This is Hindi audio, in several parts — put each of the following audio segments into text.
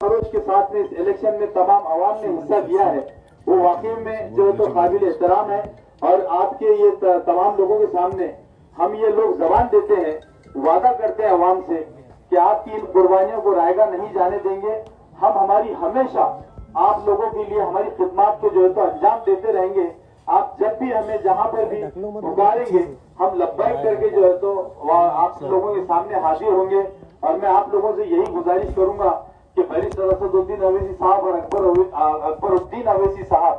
खरोश के साथ में इस इलेक्शन में तमाम अवाम ने हिस्सा लिया है, वो वाकई में जो है तो काबिल एहतराम है। और आपके ये तमाम लोगों के सामने हम ये लोग जबान देते हैं, वादा करते हैं अवाम से कि आपकी इन कुर्बानियों को रायगा नहीं जाने देंगे। हम हमारी हमेशा आप लोगों के लिए हमारी खिदमत को जो है तो अंजाम देते रहेंगे। आप जब भी हमें जहाँ पर भी पुकारेंगे हम लब्बैक करके जो है तो आप लोगों के सामने हाजिर होंगे। और मैं आप लोगों से यही गुजारिश करूंगा कि बैरिस्टर असदुद्दीन अवैसी साहब और अकबरुद्दीन अवैसी साहब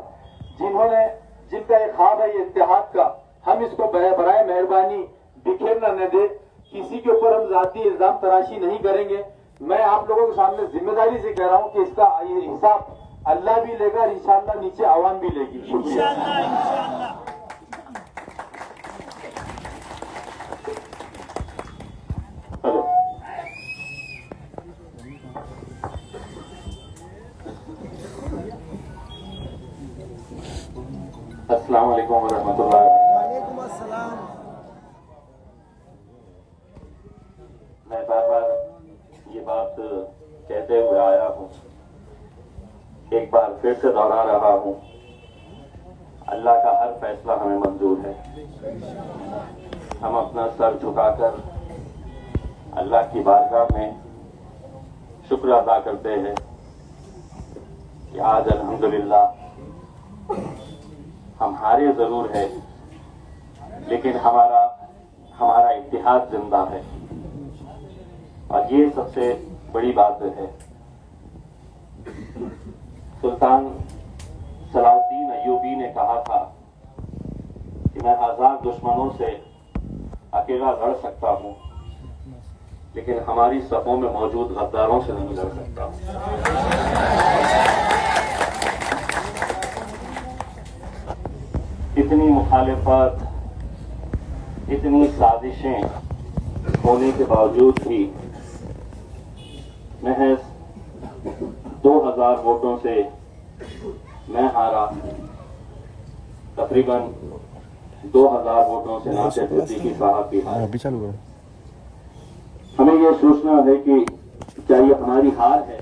जिनका एक ख्वाब है ये इत्तेहाद का, हम इसको बराए मेहरबानी बिखेरना न दे। किसी के ऊपर हम जाती इल्जाम तराशी नहीं करेंगे। मैं आप लोगों के सामने जिम्मेदारी से कह रहा हूं कि इसका ये हिसाब अल्लाह भी लेगा और इंशाअल्लाह नीचे आवाम भी लेगी। शुक्रिया। अस्सलाम वालेकुम वरहमतुल्लाह। वालेकुम अस्सलाम। मैं बार बार ये बात कहते हुए आया हूँ, एक बार फिर से दोहरा रहा हूँ, अल्लाह का हर फैसला हमें मंजूर है। हम अपना सर झुकाकर अल्लाह की बारगाह में शुक्र अदा करते हैं कि आज अल्हम्दुलिल्लाह हम हारे जरूर है, लेकिन हमारा इतिहाद जिंदा है। और ये सबसे बड़ी बात है। सुल्तान सलाउद्दीन अय्यूबी ने कहा था कि मैं 1000 दुश्मनों से अकेला लड़ सकता हूं, लेकिन हमारी सफों में मौजूद गद्दारों से नहीं लड़ सकता। इतनी मुखालिफत, इतनी साजिशें होने के बावजूद भी महज 2000 वोटों से मैं हारा। तकरीबन 2000 वोटों से नासिर सिद्दीकी साहब भी हारे। हमें यह सोचना है कि क्या ये हमारी हार है?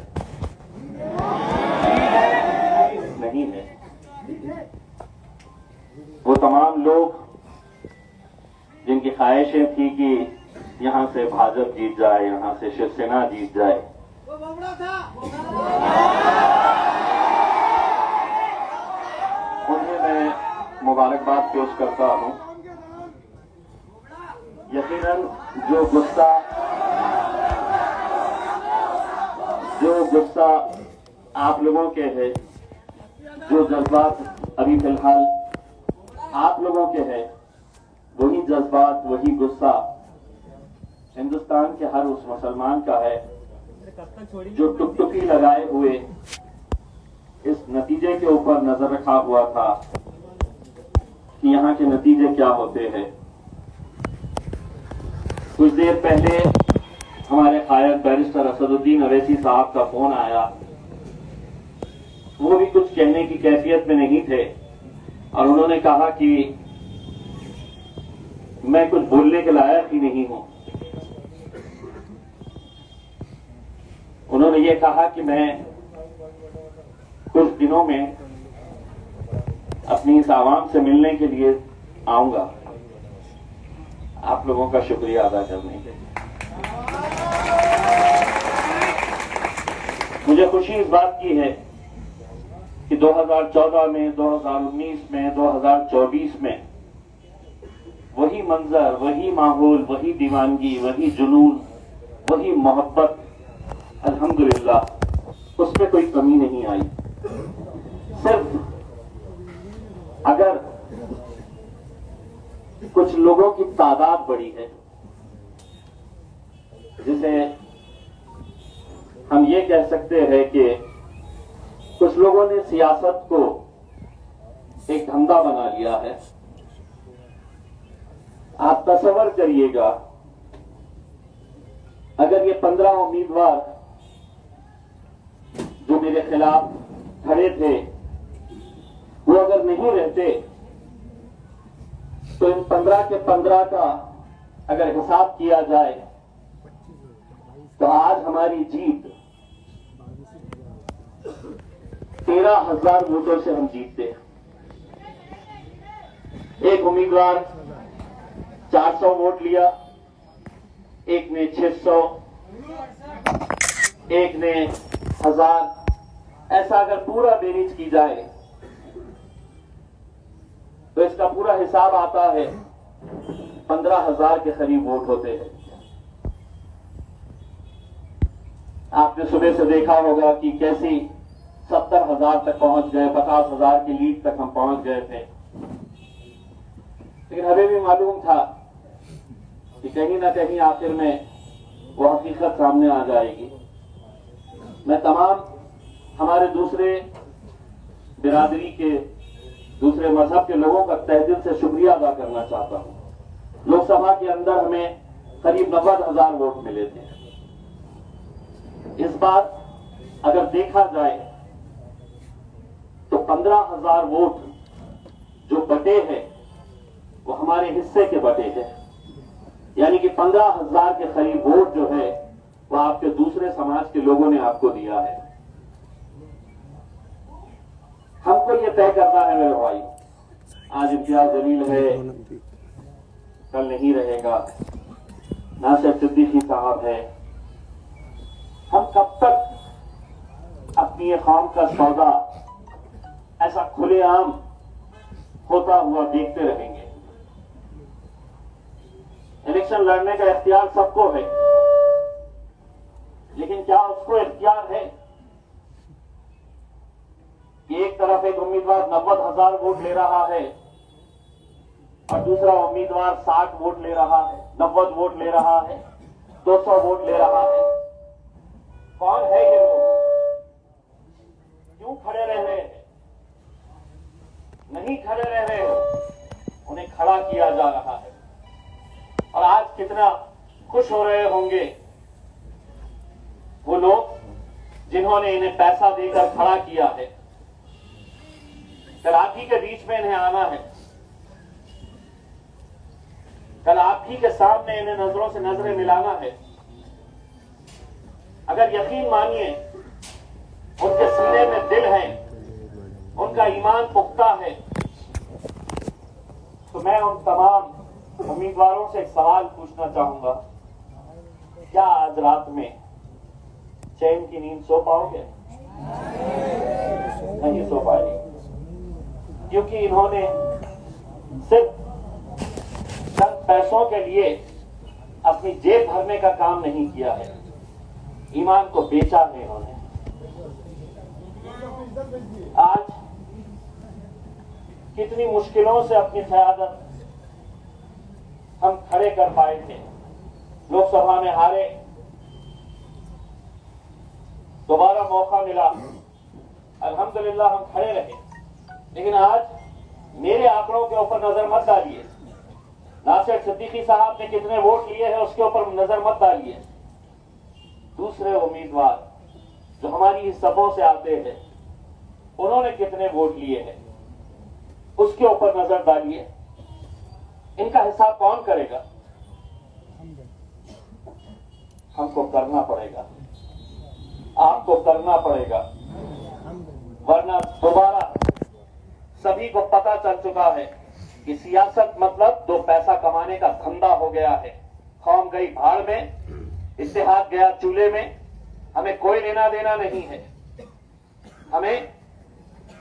नहीं है। वो तमाम लोग जिनकी ख्वाहिशें थी कि यहां से भाजपा जीत जाए, यहां से शिवसेना जीत जाए, उन्हें मैं मुबारकबाद पेश करता हूं। यकीनन जो गुस्सा आप लोगों के है, जो जज्बात अभी फिलहाल आप लोगों के हैं, वही जज्बात, वही गुस्सा हिंदुस्तान के हर उस मुसलमान का है जो टुकटुकी लगाए हुए इस नतीजे के ऊपर नजर रखा हुआ था कि यहाँ के नतीजे क्या होते हैं। कुछ देर पहले हमारे कायद बैरिस्टर असदुद्दीन अवैसी साहब का फोन आया। वो भी कुछ कहने की कैफियत में नहीं थे और उन्होंने कहा कि मैं कुछ बोलने के लायक ही नहीं हूं। उन्होंने ये कहा कि मैं कुछ दिनों में अपनी इस आवाम से मिलने के लिए आऊंगा, आप लोगों का शुक्रिया अदा करने के लिए। मुझे खुशी इस बात की है कि 2014 में, 2019 में, 2024 में वही मंजर, वही माहौल, वही दीवानगी, वही जुनून, वही मोहब्बत, अल्हम्दुलिल्लाह उसमें कोई कमी नहीं आई। सिर्फ अगर कुछ लोगों की तादाद बढ़ी है, जिसे हम ये कह सकते हैं कि कुछ लोगों ने सियासत को एक धंधा बना लिया है। आप तसव्वुर करिएगा, अगर ये 15 उम्मीदवार जो मेरे खिलाफ खड़े थे वो अगर नहीं रहते तो इन 15 के 15 का अगर हिसाब किया जाए तो आज हमारी जीत 13,000 वोटों से हम जीतते हैं। एक उम्मीदवार 400 वोट लिया, एक ने 600, एक ने 1000। ऐसा अगर पूरा बेरीज की जाए तो इसका पूरा हिसाब आता है 15,000 के करीब वोट होते हैं। आपने सुबह से देखा होगा कि कैसी 70,000 तक पहुंच गए, 50,000 की लीड तक हम पहुंच गए थे। लेकिन हमें भी मालूम था कि कहीं ना कहीं आखिर में वो हकीकत सामने आ जाएगी। मैं तमाम हमारे दूसरे बिरादरी के, दूसरे मजहब के लोगों का तहे दिल से शुक्रिया अदा करना चाहता हूं। लोकसभा के अंदर हमें करीब 90,000 वोट मिले थे। इस बार अगर देखा जाए तो 15,000 वोट जो बटे हैं वो हमारे हिस्से के बटे हैं, यानी कि 15,000 के करीब वोट जो है वो आपके दूसरे समाज के लोगों ने आपको दिया है। हमको ये तय करना है मेरे भाई, आज इम्तियाज जलील है, कल नहीं रहेगा, नासिर सिद्दीकी साहब है। हम कब तक अपनी ये कौम का सौदा ऐसा खुलेआम होता हुआ देखते रहेंगे? इलेक्शन लड़ने का इख्तियार सबको है, लेकिन क्या उसको इख्तियार है कि एक तरफ एक उम्मीदवार 90,000 वोट ले रहा है और दूसरा उम्मीदवार 60 वोट ले रहा है, 90 वोट ले रहा है, 200 वोट ले रहा है? कौन है ये लोग? क्यों खड़े रह रहे हैं? नहीं खड़े रह रहे हैं, उन्हें खड़ा किया जा रहा है। और आज कितना खुश हो रहे होंगे वो लोग जिन्होंने इन्हें पैसा देकर खड़ा किया है। कल आप ही के बीच में इन्हें आना है, कल आप ही के सामने इन्हें नजरों से नजरें मिलाना है। अगर यकीन मानिए उनके सीने में दिल है, उनका ईमान पुख्ता है, तो मैं उन तमाम उम्मीदवारों से एक सवाल पूछना चाहूंगा, क्या आज रात में चैन की नींद सो पाओगे? नहीं सो पाएंगे, क्योंकि इन्होंने सिर्फ चंद पैसों के लिए अपनी जेब भरने का काम नहीं किया है, ईमान को बेचा है इन्होंने। आज कितनी मुश्किलों से अपनी क़यादत हम खड़े कर पाए थे। लोकसभा में हारे, दोबारा मौका मिला, अल्हम्दुलिल्लाह हम खड़े रहे। लेकिन आज मेरे आंकड़ों के ऊपर नजर मत डालिए, नासिर सिद्दीकी साहब ने कितने वोट लिए हैं उसके ऊपर नजर मत डालिए। दूसरे उम्मीदवार जो हमारी सभों से आते हैं उन्होंने कितने वोट लिए हैं उसके ऊपर नजर डालिए। इनका हिसाब कौन करेगा? हमको करना पड़ेगा, आपको करना पड़ेगा, वरना दोबारा सभी को पता चल चुका है कि सियासत मतलब दो पैसा कमाने का धंधा हो गया है। कौम गई भाड़ में, इत्तेहाद गया चूल्हे में। हमें कोई लेना देना नहीं है। हमें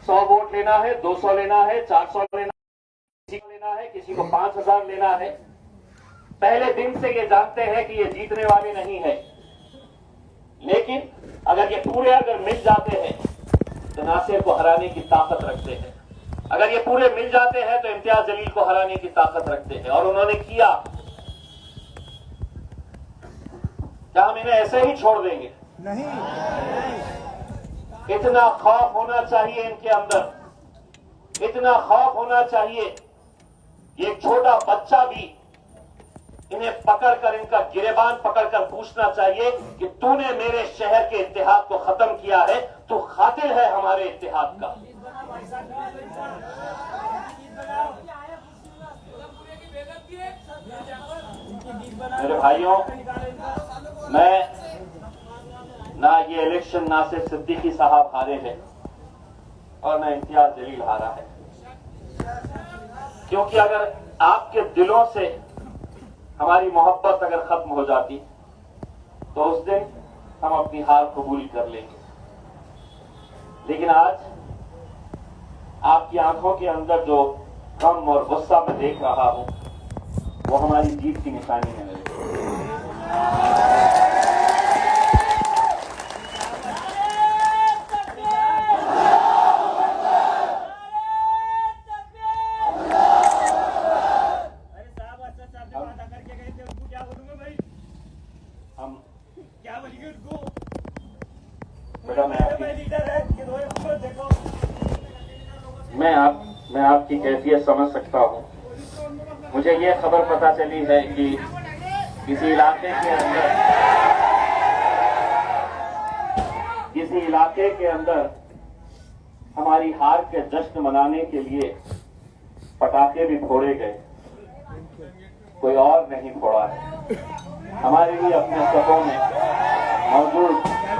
100 वोट लेना है, 200 लेना है, 400 लेना, किसी को लेना है, किसी को 5,000 लेना है। पहले दिन से ये जानते हैं कि ये जीतने वाले नहीं है, लेकिन अगर ये पूरे अगर मिल जाते हैं तो नासिर को हराने की ताकत रखते हैं। अगर ये पूरे मिल जाते हैं तो इम्तियाज जलील को हराने की ताकत रखते हैं, और उन्होंने किया। क्या हम इन्हें ऐसे ही छोड़ देंगे? नहीं। इतना खौफ होना चाहिए इनके अंदर, इतना खौफ होना चाहिए। ये छोटा बच्चा भी इन्हें पकड़कर, इनका गिरेबान पकड़कर पूछना चाहिए कि तूने मेरे शहर के इत्तेहाद को खत्म किया है, तू खातिल है हमारे इत्तेहाद का। मेरे भाइयों, मैं ना ये इलेक्शन नासिर सिद्दीकी साहब हारे हैं, और न इम्तियाज जलील हारा है। क्योंकि अगर आपके दिलों से हमारी मोहब्बत अगर खत्म हो जाती तो उस दिन हम अपनी हार कबूल कर लेंगे। लेकिन आज आपकी आंखों के अंदर जो गम और गुस्सा मैं देख रहा हूं वो हमारी जीत की निशानी है मेरे। हम क्या बोलिए उनको बेटा, मैं आपकी कैफियत समझ सकता हूं। मुझे ये खबर पता चली है कि किसी इलाके के अंदर हमारी हार के जश्न मनाने के लिए पटाखे भी फोड़े गए, कोई और नहीं फोड़ा है। हमारे लिए अपने सफों में मौजूद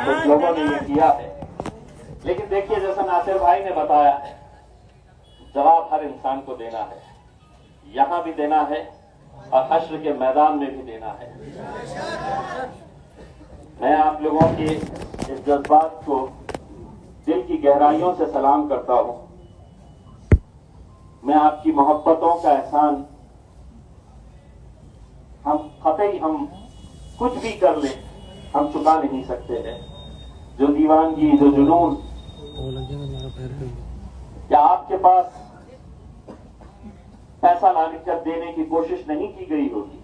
कुछ लोगों ने ये किया है। लेकिन देखिए, जैसा नासिर भाई ने बताया है, जवाब हर इंसान को देना है, यहां भी देना है और हश्र के मैदान में भी देना है। मैं आप लोगों के इस जज्बात को दिल की गहराइयों से सलाम करता हूं। मैं आपकी मोहब्बतों का एहसान हम कुछ भी कर लें, हम चुका नहीं सकते हैं। जो दीवानगी, जो जुनून क्या आपके पास पैसा लाने कर देने की कोशिश नहीं की गई होगी,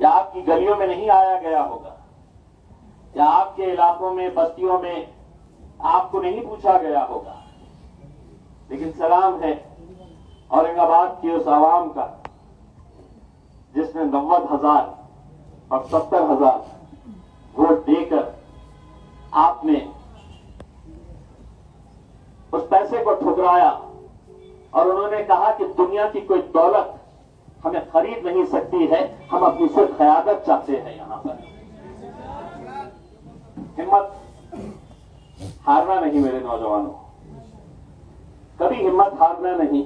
या आपकी गलियों में नहीं आया गया होगा, या आपके इलाकों में, बस्तियों में आपको नहीं पूछा गया होगा। लेकिन सलाम है औरंगाबाद की उस आवाम का जिसने 90,000 और 70,000 वोट देकर आपने उस पैसे को ठुकराया और उन्होंने कहा कि दुनिया की कोई दौलत हमें खरीद नहीं सकती है, हम अपनी सिर्फ क़यादत चाहते हैं। यहां पर हिम्मत हारना नहीं मेरे नौजवानों, कभी हिम्मत हारना नहीं।